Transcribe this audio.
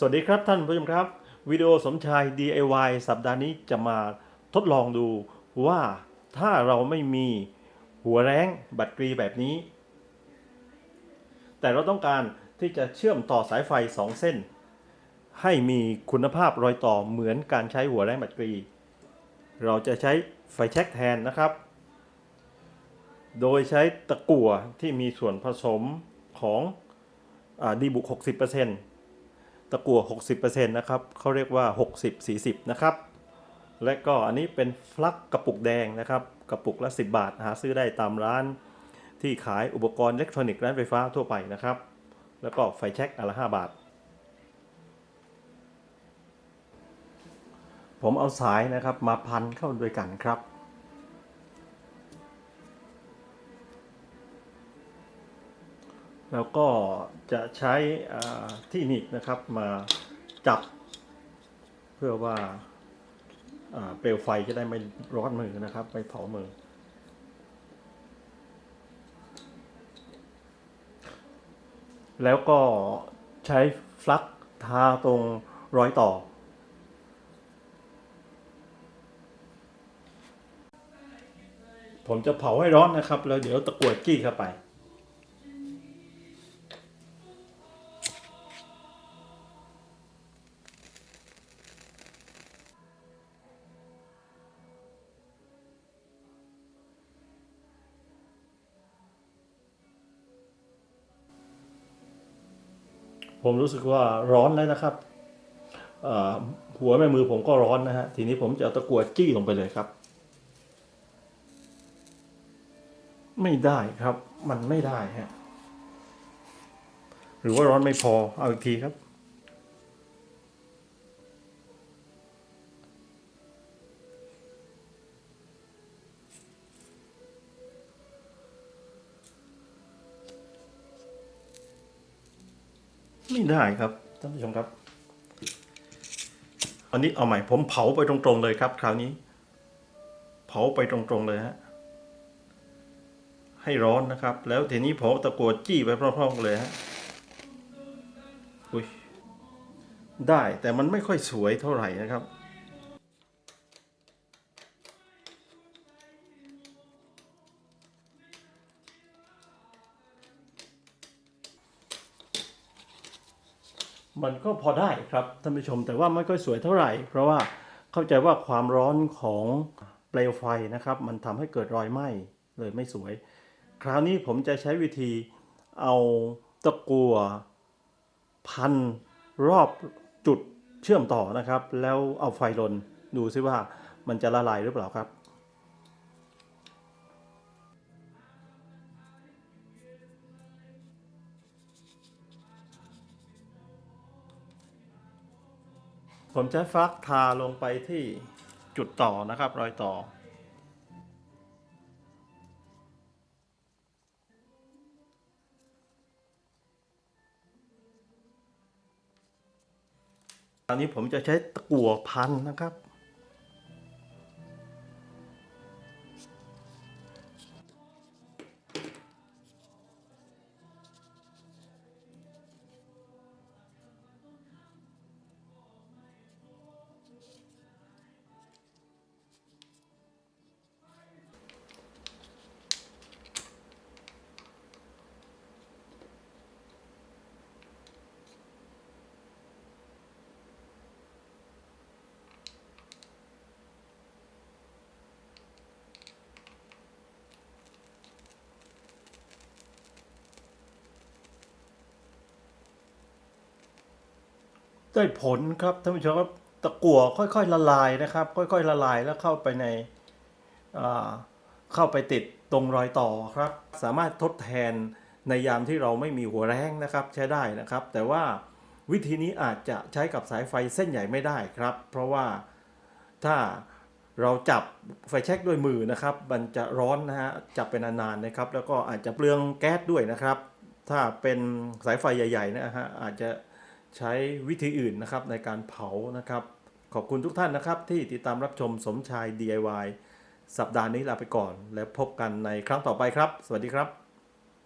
สวัสดีครับท่านผู้ชมครับวิดีโอสมชาย DIY สัปดาห์นี้จะมาทดลองดูว่าถ้าเราไม่มีหัวแร้งบัตรกรีแบบนี้แต่เราต้องการที่จะเชื่อมต่อสายไฟ2เส้นให้มีคุณภาพรอยต่อเหมือนการใช้หัวแร้งบัตรกรีเราจะใช้ไฟแช็กแทนนะครับโดยใช้ตะกั่วที่มีส่วนผสมของดีบุก 60%ตะกั่ว 60% นะครับเขาเรียกว่า 60-40 นะครับและก็อันนี้เป็นฟลั๊กกระปุกแดงนะครับกระปุกละ10 บาทหาซื้อได้ตามร้านที่ขายอุปกรณ์อิเล็กทรอนิกส์ร้านไฟฟ้าทั่วไปนะครับแล้วก็ไฟแช็กอันละ5 บาทผมเอาสายนะครับมาพันเข้าด้วยกันครับแล้วก็จะใช้ที่หนีบนะครับมาจับเพื่อว่าเปลวไฟจะได้ไม่ร้อนมือนะครับไม่เผามือแล้วก็ใช้ฟลั๊กทาตรงรอยต่อผมจะเผาให้ร้อนนะครับแล้วเดี๋ยวตะกั่วจี้เข้าไปผมรู้สึกว่าร้อนแล้วนะครับหัวแม่มือผมก็ร้อนนะฮะทีนี้ผมจะเอาตะกั่วจี้ลงไปเลยครับไม่ได้ครับมันไม่ได้ฮะหรือว่าร้อนไม่พอเอาอีกทีครับไม่ได้ครับท่านผู้ชมครับอันนี้เอาใหม่ผมเผาไปตรงๆเลยครับคราวนี้เผาไปตรงๆเลยฮะให้ร้อนนะครับแล้วทีนี้ผมตะกั่วจี้ไปพร้อมๆเลยฮะอุ้ยได้แต่มันไม่ค่อยสวยเท่าไหร่นะครับมันก็พอได้ครับท่านผู้ชมแต่ว่าไม่ค่อยสวยเท่าไหร่เพราะว่าเข้าใจว่าความร้อนของเปลวไฟนะครับมันทำให้เกิดรอยไหม้เลยไม่สวยคราวนี้ผมจะใช้วิธีเอาตะกั่วพันรอบจุดเชื่อมต่อนะครับแล้วเอาไฟลนดูซิว่ามันจะละลายหรือเปล่าครับผมจะฟักทาลงไปที่จุดต่อนะครับรอยต่อตอนนี้ผมจะใช้ตะกั่วพันนะครับได้ผลครับท่านผู้ชมครับตะกั่วค่อยๆละลายนะครับค่อยๆละลายแล้วเข้าไปในเข้าไปติดตรงรอยต่อครับสามารถทดแทนในยามที่เราไม่มีหัวแร้งนะครับใช้ได้นะครับแต่ว่าวิธีนี้อาจจะใช้กับสายไฟเส้นใหญ่ไม่ได้ครับเพราะว่าถ้าเราจับไฟแช็กด้วยมือนะครับมันจะร้อนนะฮะจับเป็นนานๆนะครับแล้วก็อาจจะเปลืองแก๊สด้วยนะครับถ้าเป็นสายไฟใหญ่ๆนะฮะอาจจะใช้วิธีอื่นนะครับในการเผานะครับขอบคุณทุกท่านนะครับที่ติดตามรับชมสมชาย DIY สัปดาห์นี้ลาไปก่อนและพบกันในครั้งต่อไปครับสวัสดีครับ